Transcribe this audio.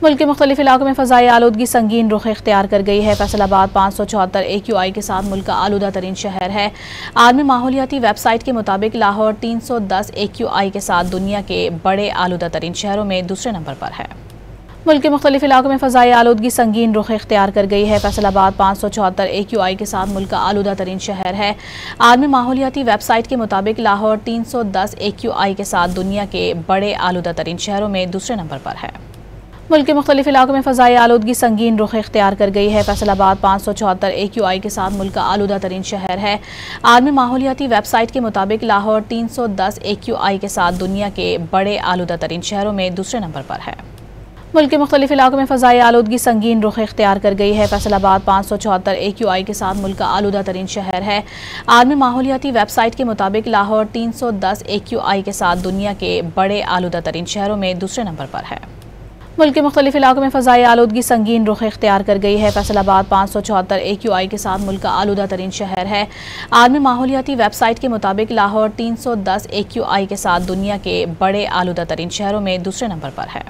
मुल्क के मुख्तलिफ इलाकों में फ़ज़ाई आलूदगी संगीन रुख इख्तियार कर गई है। फैसलाबाद 574 AQI के साथ मुल्क का आलूदा तरीन शहर है। आलमी माहौलियाती वेबसाइट के मुताबिक लाहौर 310 AQI के साथ दुनिया के बड़े आलूदा तरीन शहरों में दूसरे नंबर पर है। मुल्क के मुख्तलिफ इलाकों में फ़ज़ाई आलूदगी संगीन रुख इख्तियार कर गई है। फैसलाबाद 574 AQI के साथ मुल्क का आलूदा तरीन शहर है। आलमी माहौलियाती वेबसाइट के मुताबिक लाहौर 310 AQI के साथ दुनिया के बड़े आलूदा तरीन शहरों में दूसरे नंबर पर है। मुल्क के मुख्तलिफ इलाकों में फ़ज़ाई आलूदगी संगीन रुख इख्तियार कर गई है। फैसलाबाद 574 AQI के साथ मुल्क का आलूदा तरीन शहर है। आलमी माहौलियाती वेबसाइट के मुताबिक लाहौर 310 AQI के साथ दुनिया के बड़े आलूदा तरीन शहरों में दूसरे नंबर पर है। मुल्क के मुख्तलिफ इलाकों में फ़ज़ाई आलूदगी संगीन रुख इख्तियार कर गई है। फैसलाबाद 574 AQI के साथ मुल्क का आलूदा तरीन शहर है। आलमी माहौलियाती वेबसाइट के मुताबिक लाहौर 310 AQI के साथ दुनिया के बड़े आलूदा तरीन शहरों में दूसरे नंबर पर है। मुल्क के मुख्तलिफ इलाकों में फ़ज़ाई आलूदगी संगीन रुख इख्तियार कर गई है। फैसलाबाद 574 AQI के साथ मुल्क का आलूदा तरीन शहर है। आलमी माहौलियाती वेबसाइट के मुताबिक लाहौर 310 AQI के साथ दुनिया के बड़े आलूदा तरीन शहरों में दूसरे नंबर पर है।